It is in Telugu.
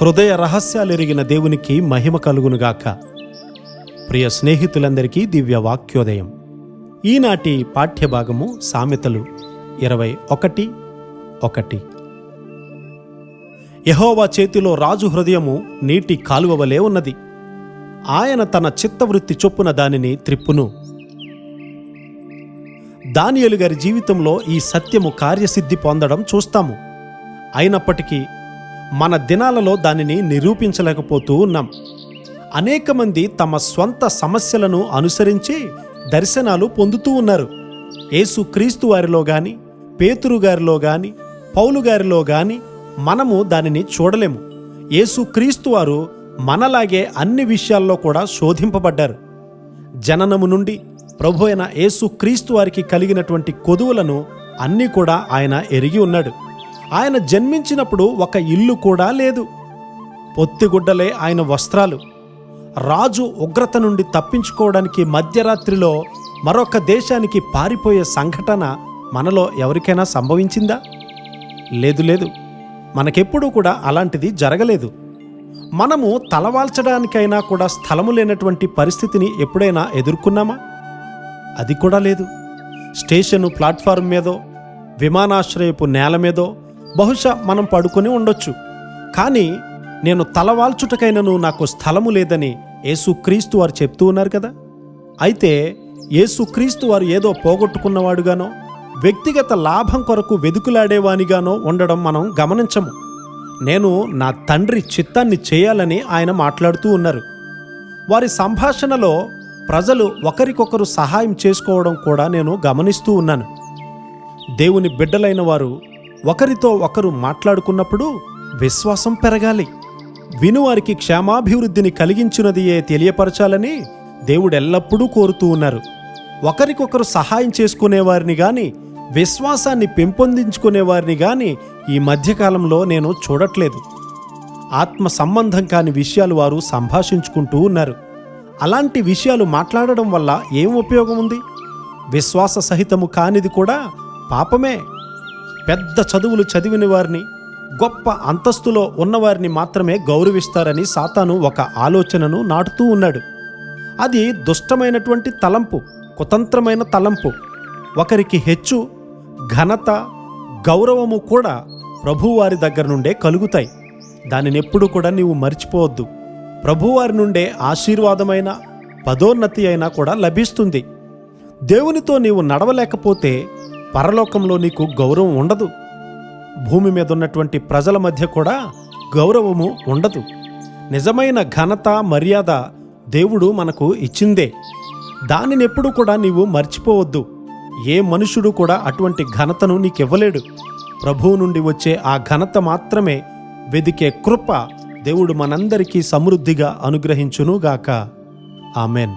హృదయ రహస్యాలెరిగిన దేవునికి మహిమ కలుగునుగాక. ప్రియ స్నేహితులందరికీ దివ్య వాక్యోదయం. ఈనాటి పాఠ్యభాగము సామెతలు 21:1. యెహోవా చేతిలో రాజు హృదయము నీటి కాలువ వలె ఉన్నది. ఆయన తన చిత్తవృత్తి చొప్పున దానిని త్రిప్పును. దానియేలు గారి జీవితంలో ఈ సత్యము కార్యసిద్ధి పొందడం చూస్తాము. అయినప్పటికీ మన దినాలలో దానిని నిరూపించలేకపోతూ ఉన్నాం. అనేక మంది తమ స్వంత సమస్యలను అనుసరించి దర్శనాలు పొందుతూ ఉన్నారు. యేసు క్రీస్తు వారిలో గాని, పేతురు గారిలో గాని, పౌలు గారిలో గాని మనము దానిని చూడలేము. యేసు క్రీస్తు వారు మనలాగే అన్ని విషయాల్లో కూడా శోధింపబడ్డారు. జననము నుండి ప్రభు అయిన యేసు క్రీస్తు వారికి కలిగినటువంటి కొదువులను అన్నీ కూడా ఆయన ఎరిగి ఉన్నాడు. ఆయన జన్మించినప్పుడు ఒక ఇల్లు కూడా లేదు. పొత్తిగుడ్డలే ఆయన వస్త్రాలు. రాజు ఉగ్రత నుండి తప్పించుకోవడానికి మధ్యరాత్రిలో మరొక దేశానికి పారిపోయే సంఘటన మనలో ఎవరికైనా సంభవించిందా? లేదు. మనకెప్పుడూ కూడా అలాంటిది జరగలేదు. మనము తలవాల్చడానికైనా కూడా స్థలము లేనటువంటి పరిస్థితిని ఎప్పుడైనా ఎదుర్కొన్నామా? అది కూడా లేదు. స్టేషను ప్లాట్ఫారం మీదో, విమానాశ్రయపు నేల మీదో బహుశా మనం పడుకొని ఉండొచ్చు. కానీ నేను తలవాల్చుటకైనను నాకు స్థలము లేదని యేసుక్రీస్తు వారు చెప్తూ ఉన్నారు కదా. అయితే యేసుక్రీస్తు వారు ఏదో పోగొట్టుకున్నవాడుగానో, వ్యక్తిగత లాభం కొరకు వెదుకులాడేవానిగానో ఉండడం మనం గమనించము. నేను నా తండ్రి చిత్తాన్ని చేయాలని ఆయన మాట్లాడుతూ ఉన్నారు. వారి సంభాషణలో ప్రజలు ఒకరికొకరు సహాయం చేసుకోవడం కూడా నేను గమనిస్తూ ఉన్నాను. దేవుని బిడ్డలైన వారు ఒకరితో ఒకరు మాట్లాడుకున్నప్పుడు విశ్వాసం పెరగాలి. వినువారికి క్షేమాభివృద్ధిని కలిగించినదియే తెలియపరచాలని దేవుడు ఎల్లప్పుడూ కోరుతూ ఉన్నారు. ఒకరికొకరు సహాయం చేసుకునేవారిని గాని, విశ్వాసాన్ని పెంపొందించుకునేవారిని గాని ఈ మధ్యకాలంలో నేను చూడట్లేదు. ఆత్మ సంబంధం కాని విషయాలు వారు సంభాషించుకుంటూ ఉన్నారు. అలాంటి విషయాలు మాట్లాడడం వల్ల ఏం ఉపయోగం ఉంది? విశ్వాస సహితము కానిది కూడా పాపమే. పెద్ద చదువులు చదివిన వారిని, గొప్ప అంతస్తులో ఉన్నవారిని మాత్రమే గౌరవిస్తారని సాతాను ఒక ఆలోచనను నాటుతూ ఉన్నాడు. అది దుష్టమైనటువంటి తలంపు, కుతంత్రమైన తలంపు. ఒకరికి హెచ్చు ఘనత, గౌరవము కూడా ప్రభువారి దగ్గర నుండే కలుగుతాయి. దానిని ఎప్పుడు కూడా నీవు మర్చిపోవద్దు. ప్రభువారి నుండే ఆశీర్వాదమైన, పదోన్నతి అయినా కూడా లభిస్తుంది. దేవునితో నీవు నడవలేకపోతే పరలోకంలో నీకు గౌరవం ఉండదు. భూమి మీద ఉన్నటువంటి ప్రజల మధ్య కూడా గౌరవము ఉండదు. నిజమైన ఘనత, మర్యాద దేవుడు మనకు ఇచ్చిందే. దానిని ఎప్పుడు కూడా నీవు మర్చిపోవద్దు. ఏ మనుషుడు కూడా అటువంటి ఘనతను నీకివ్వలేడు. ప్రభువు నుండి వచ్చే ఆ ఘనత మాత్రమే వెదికే కృప దేవుడు మనందరికీ సమృద్ధిగా అనుగ్రహించునుగాక. ఆమెన్.